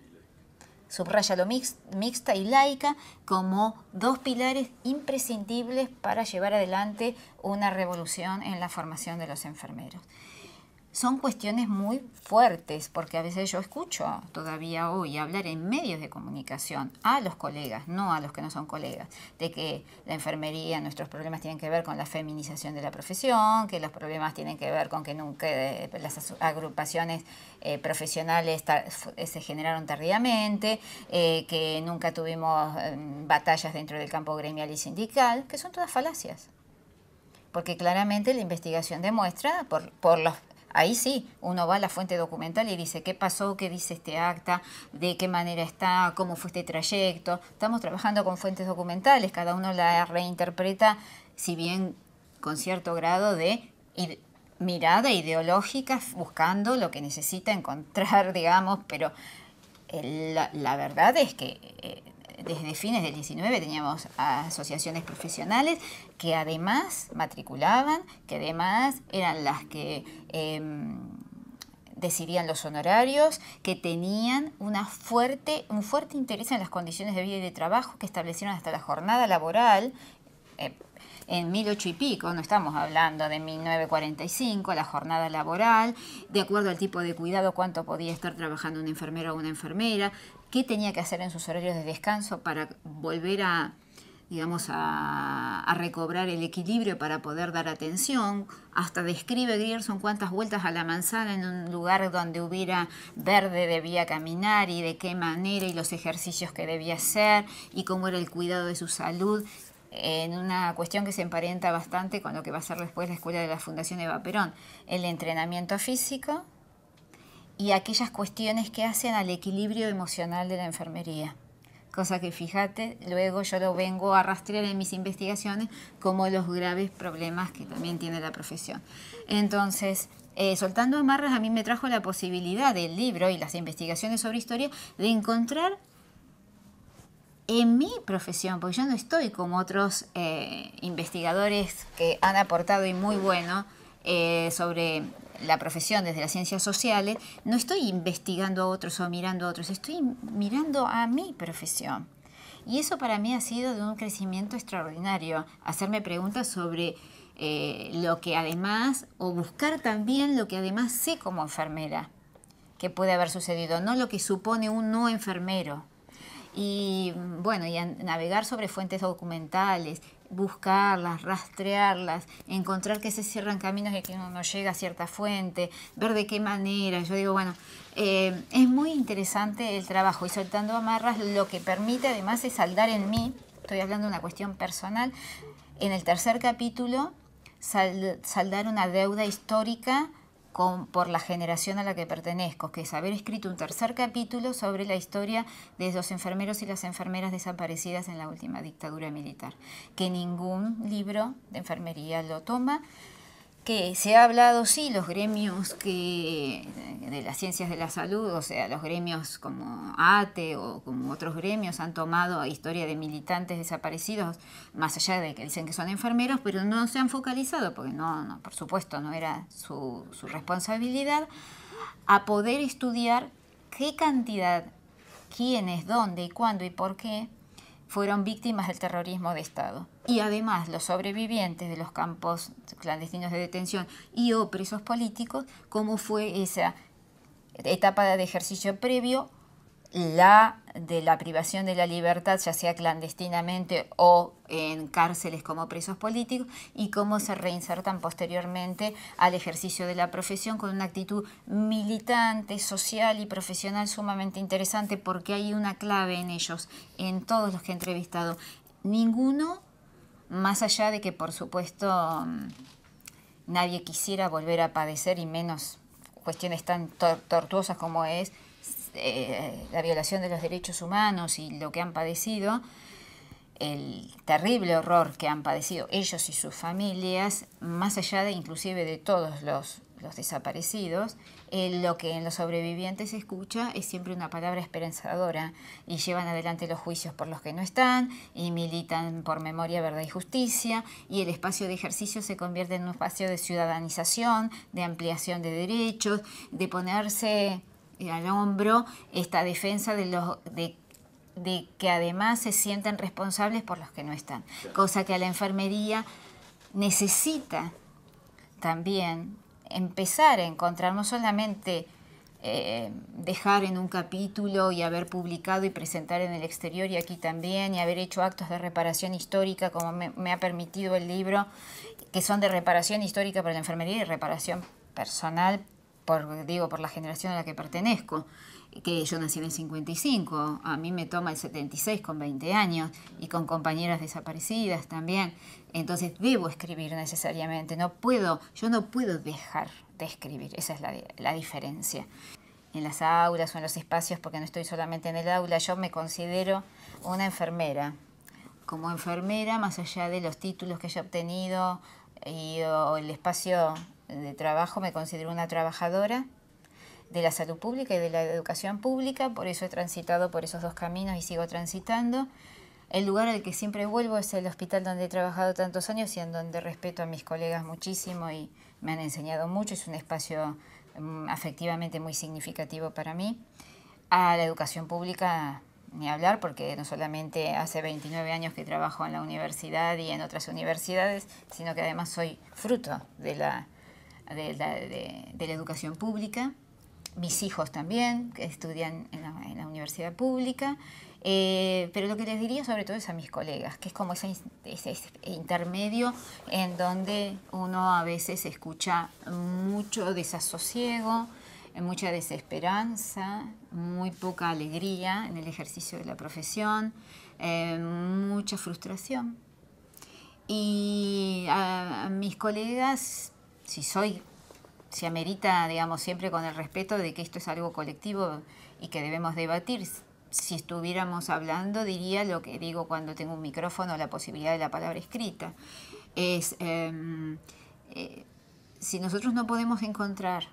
Subraya lo mixta y laica como dos pilares imprescindibles para llevar adelante una revolución en la formación de los enfermeros. Son cuestiones muy fuertes, porque a veces yo escucho todavía hoy hablar en medios de comunicación a los colegas, no a los que no son colegas, de que la enfermería, nuestros problemas tienen que ver con la feminización de la profesión, que los problemas tienen que ver con que nunca las agrupaciones profesionales se generaron tardíamente, que nunca tuvimos batallas dentro del campo gremial y sindical, que son todas falacias. Porque claramente la investigación demuestra, por los... Ahí sí, uno va a la fuente documental y dice qué pasó, qué dice este acta, de qué manera está, cómo fue este trayecto. Estamos trabajando con fuentes documentales, cada uno la reinterpreta, si bien con cierto grado de mirada ideológica, buscando lo que necesita encontrar, digamos, pero la verdad es que desde fines del 19 teníamos asociaciones profesionales que además matriculaban, que además eran las que decidían los honorarios, que tenían un fuerte interés en las condiciones de vida y de trabajo, que establecieron hasta la jornada laboral en 1800 y pico, no estamos hablando de 1945, la jornada laboral, de acuerdo al tipo de cuidado, cuánto podía estar trabajando un enfermero o una enfermera, qué tenía que hacer en sus horarios de descanso para volver a recobrar el equilibrio para poder dar atención. Hasta describe Grierson cuántas vueltas a la manzana en un lugar donde hubiera verde debía caminar y de qué manera y los ejercicios que debía hacer y cómo era el cuidado de su salud, en una cuestión que se emparenta bastante con lo que va a ser después la escuela de la Fundación Eva Perón, el entrenamiento físico y aquellas cuestiones que hacen al equilibrio emocional de la enfermería. Cosa que, fíjate, luego yo lo vengo a rastrear en mis investigaciones como los graves problemas que también tiene la profesión. Entonces, Soltando Amarras a mí me trajo la posibilidad del libro y las investigaciones sobre historia de encontrar en mi profesión, porque yo no estoy como otros investigadores que han aportado y muy bueno sobre la profesión desde las ciencias sociales, no estoy investigando a otros o mirando a otros, estoy mirando a mi profesión. Y eso para mí ha sido de un crecimiento extraordinario, hacerme preguntas sobre lo que además, o buscar también lo que además sé como enfermera, que puede haber sucedido, no lo que supone un no enfermero. Y bueno, y a navegar sobre fuentes documentales, buscarlas, rastrearlas, encontrar que se cierran caminos y que uno no llega a cierta fuente, ver de qué manera. Yo digo, bueno, es muy interesante el trabajo y Soltando Amarras lo que permite además es saldar en mí, estoy hablando de una cuestión personal, en el tercer capítulo saldar una deuda histórica por la generación a la que pertenezco, que es haber escrito un tercer capítulo sobre la historia de los enfermeros y las enfermeras desaparecidas en la última dictadura militar, que ningún libro de enfermería lo toma, que se ha hablado, sí, los gremios de las ciencias de la salud, o sea, los gremios como ATE o como otros gremios han tomado historia de militantes desaparecidos, más allá de que dicen que son enfermeros, pero no se han focalizado, porque no, por supuesto, no era su responsabilidad, a poder estudiar qué cantidad, quiénes, dónde y cuándo y por qué fueron víctimas del terrorismo de Estado. Y además los sobrevivientes de los campos clandestinos de detención y o presos políticos, cómo fue esa etapa de ejercicio previo, la de la privación de la libertad, ya sea clandestinamente o en cárceles como presos políticos, y cómo se reinsertan posteriormente al ejercicio de la profesión con una actitud militante, social y profesional sumamente interesante, porque hay una clave en ellos, en todos los que he entrevistado. Ninguno, más allá de que por supuesto nadie quisiera volver a padecer, y menos cuestiones tan tortuosas como es la violación de los derechos humanos y lo que han padecido, el terrible horror que han padecido ellos y sus familias, más allá de inclusive de todos los desaparecidos, lo que en los sobrevivientes se escucha es siempre una palabra esperanzadora, y llevan adelante los juicios por los que no están y militan por memoria, verdad y justicia, y el espacio de ejercicio se convierte en un espacio de ciudadanización, de ampliación de derechos, de ponerse al hombro esta defensa de que además se sienten responsables por los que no están, cosa que a la enfermería necesita también empezar a encontrar, no solamente dejar en un capítulo y haber publicado y presentar en el exterior y aquí también, y haber hecho actos de reparación histórica como me ha permitido el libro, que son de reparación histórica para la enfermería y reparación personal por la generación a la que pertenezco, que yo nací en el 55, a mí me toma el 76 con 20 años, y con compañeras desaparecidas también. Entonces debo escribir necesariamente, yo no puedo dejar de escribir, esa es la diferencia. En las aulas o en los espacios, porque no estoy solamente en el aula, yo me considero una enfermera. Como enfermera, más allá de los títulos que haya obtenido o el espacio de trabajo, me considero una trabajadora de la salud pública y de la educación pública, por eso he transitado por esos dos caminos y sigo transitando. El lugar al que siempre vuelvo es el hospital donde he trabajado tantos años y en donde respeto a mis colegas muchísimo y me han enseñado mucho, es un espacio afectivamente muy significativo para mí. A la educación pública ni hablar, porque no solamente hace 29 años que trabajo en la universidad y en otras universidades, sino que además soy fruto de la educación pública. Mis hijos también, que estudian en la universidad pública, pero lo que les diría sobre todo es a mis colegas, que es como ese intermedio en donde uno a veces escucha mucho desasosiego, mucha desesperanza, muy poca alegría en el ejercicio de la profesión, mucha frustración. Y a mis colegas, si amerita, digamos, siempre con el respeto de que esto es algo colectivo y que debemos debatir. Si estuviéramos hablando, diría lo que digo cuando tengo un micrófono, la posibilidad de la palabra escrita. Si nosotros no podemos encontrar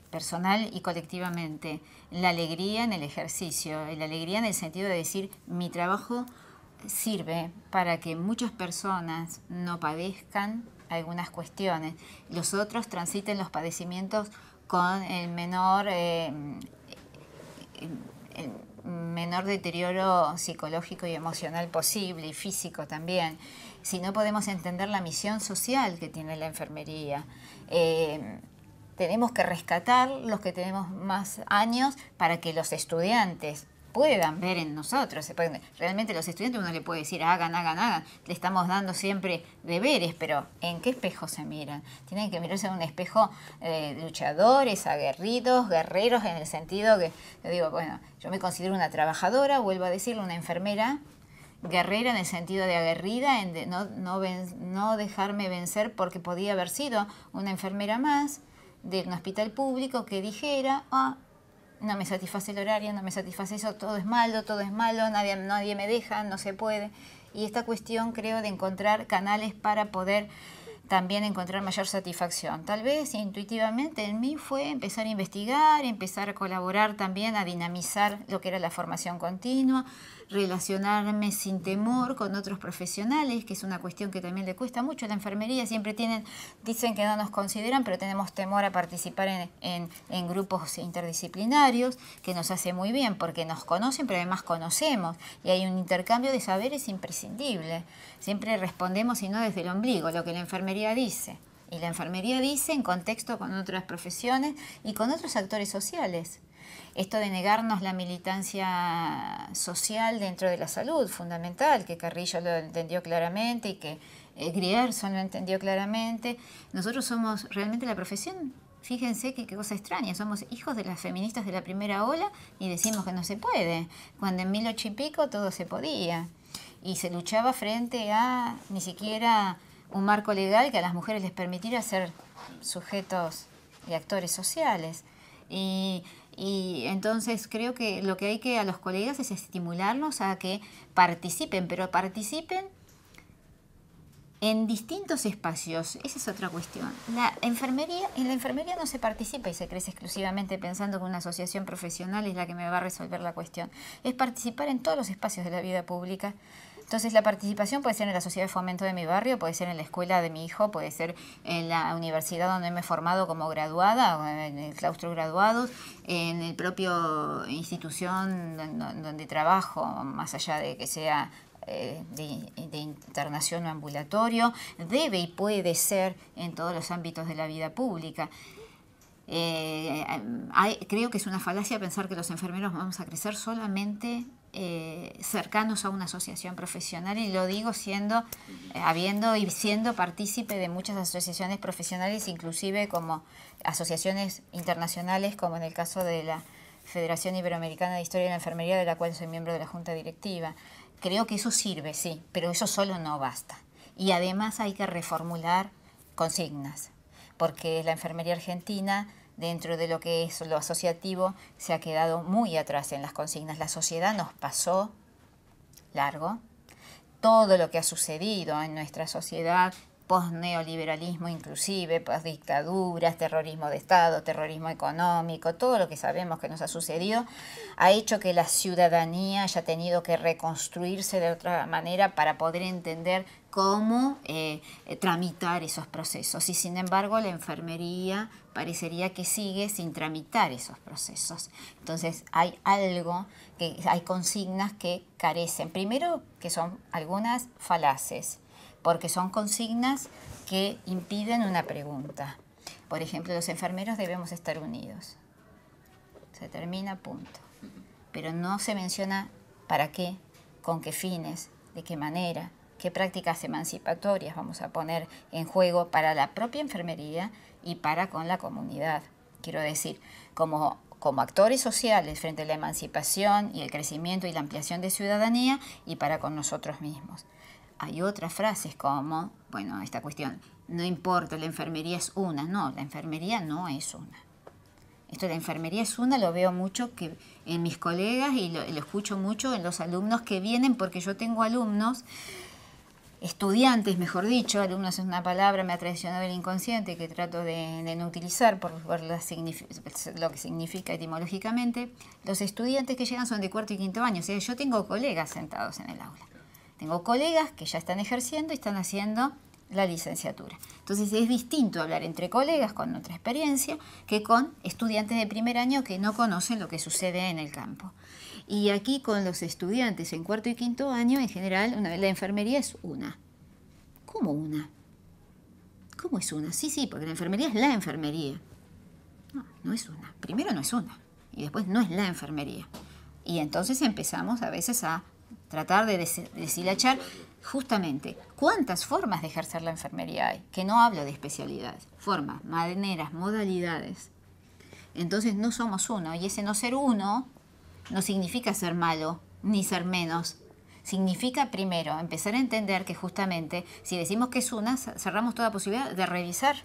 personal y colectivamente la alegría en el ejercicio, la alegría en el sentido de decir mi trabajo sirve para que muchas personas no padezcan algunas cuestiones, los otros transiten los padecimientos con el menor deterioro psicológico y emocional posible, y físico también. Si no podemos entender la misión social que tiene la enfermería, tenemos que rescatar los que tenemos más años para que los estudiantes puedan ver en nosotros. Realmente los estudiantes uno le puede decir hagan, le estamos dando siempre deberes, pero ¿en qué espejo se miran? Tienen que mirarse en un espejo de luchadores, aguerridos, guerreros, en el sentido que, yo digo, bueno, yo me considero una trabajadora, vuelvo a decirlo, una enfermera guerrera en el sentido de aguerrida, en no dejarme vencer, porque podía haber sido una enfermera más de un hospital público que dijera, no me satisface el horario, no me satisface eso, todo es malo, nadie me deja, no se puede. Y esta cuestión, creo, de encontrar canales para poder también encontrar mayor satisfacción. Tal vez intuitivamente en mí fue empezar a investigar, empezar a colaborar también, a dinamizar lo que era la formación continua, relacionarme sin temor con otros profesionales, que es una cuestión que también le cuesta mucho. La enfermería siempre dicen que no nos consideran, pero tenemos temor a participar en grupos interdisciplinarios, que nos hace muy bien porque nos conocen, pero además conocemos, y hay un intercambio de saberes imprescindible. Siempre respondemos, y no desde el ombligo, lo que la enfermería dice. Y la enfermería dice en contexto con otras profesiones y con otros actores sociales. Esto de negarnos la militancia social dentro de la salud, fundamental, que Carrillo lo entendió claramente y que Grierson lo entendió claramente. Nosotros somos realmente la profesión, fíjense qué cosa extraña, somos hijos de las feministas de la primera ola y decimos que no se puede, cuando en 1800 y pico todo se podía. Y se luchaba frente a ni siquiera un marco legal que a las mujeres les permitiera ser sujetos y actores sociales. Y entonces creo que lo que hay que a los colegas es estimularlos a que participen, pero participen en distintos espacios. Esa es otra cuestión. En la enfermería no se participa y se crece exclusivamente pensando que una asociación profesional es la que me va a resolver la cuestión. Es participar en todos los espacios de la vida pública. Entonces la participación puede ser en la sociedad de fomento de mi barrio, puede ser en la escuela de mi hijo, puede ser en la universidad donde me he formado como graduada, o en el claustro graduados, en el propio institución donde trabajo, más allá de que sea de internación o ambulatorio, debe y puede ser en todos los ámbitos de la vida pública. Creo que es una falacia pensar que los enfermeros vamos a crecer solamente cercanos a una asociación profesional, y lo digo siendo partícipe de muchas asociaciones profesionales, inclusive como asociaciones internacionales, como en el caso de la Federación Iberoamericana de Historia de la Enfermería, de la cual soy miembro de la Junta Directiva. Creo que eso sirve, sí, pero eso solo no basta. Y además hay que reformular consignas, porque la enfermería argentina, dentro de lo que es lo asociativo, se ha quedado muy atrás en las consignas. La sociedad nos pasó largo. Todo lo que ha sucedido en nuestra sociedad, post-neoliberalismo inclusive, post-dictaduras, terrorismo de Estado, terrorismo económico, todo lo que sabemos que nos ha sucedido, ha hecho que la ciudadanía haya tenido que reconstruirse de otra manera para poder entender cómo tramitar esos procesos. Y sin embargo, la enfermería parecería que sigue sin tramitar esos procesos. Entonces hay hay consignas que carecen. Primero, que son algunas falaces, porque son consignas que impiden una pregunta. Por ejemplo, los enfermeros debemos estar unidos. Se termina, punto. Pero no se menciona para qué, con qué fines, de qué manera, qué prácticas emancipatorias vamos a poner en juego para la propia enfermería y para con la comunidad. Quiero decir, como actores sociales frente a la emancipación y el crecimiento y la ampliación de ciudadanía, y para con nosotros mismos. Hay otras frases como, bueno, esta cuestión, no importa, la enfermería es una. No, la enfermería no es una. Esto de la enfermería es una lo veo mucho que en mis colegas, y lo escucho mucho en los alumnos que vienen, porque yo tengo alumnos, estudiantes, mejor dicho, alumnos es una palabra, me ha traicionado el inconsciente, que trato de no utilizar por lo que significa etimológicamente. Los estudiantes que llegan son de cuarto y quinto año, o sea, yo tengo colegas sentados en el aula. Tengo colegas que ya están ejerciendo y están haciendo la licenciatura. Entonces es distinto hablar entre colegas con otra experiencia que con estudiantes de primer año que no conocen lo que sucede en el campo. Y aquí con los estudiantes en cuarto y quinto año, en general, la enfermería es una. ¿Cómo una? ¿Cómo es una? Sí, porque la enfermería es la enfermería. No, no es una. Primero no es una. Y después no es la enfermería. Y entonces empezamos a veces a tratar de deshilachar justamente cuántas formas de ejercer la enfermería hay, que no hablo de especialidades, formas, maneras, modalidades. Entonces no somos uno, y ese no ser uno no significa ser malo ni ser menos. Significa primero empezar a entender que justamente si decimos que es una, cerramos toda posibilidad de revisar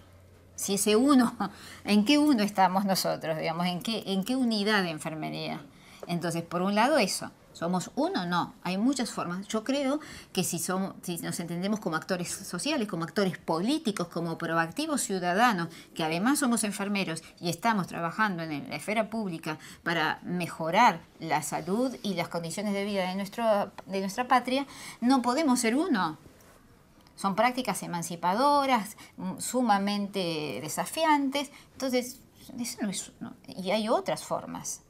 si ese uno, en qué uno estamos nosotros, digamos, en qué unidad de enfermería. Entonces, por un lado eso, ¿Somos uno? No, hay muchas formas. Yo creo que si nos entendemos como actores sociales, como actores políticos, como proactivos ciudadanos, que además somos enfermeros y estamos trabajando en la esfera pública para mejorar la salud y las condiciones de vida de nuestra patria, no podemos ser uno. Son prácticas emancipadoras, sumamente desafiantes. Entonces, eso no es, y hay otras formas.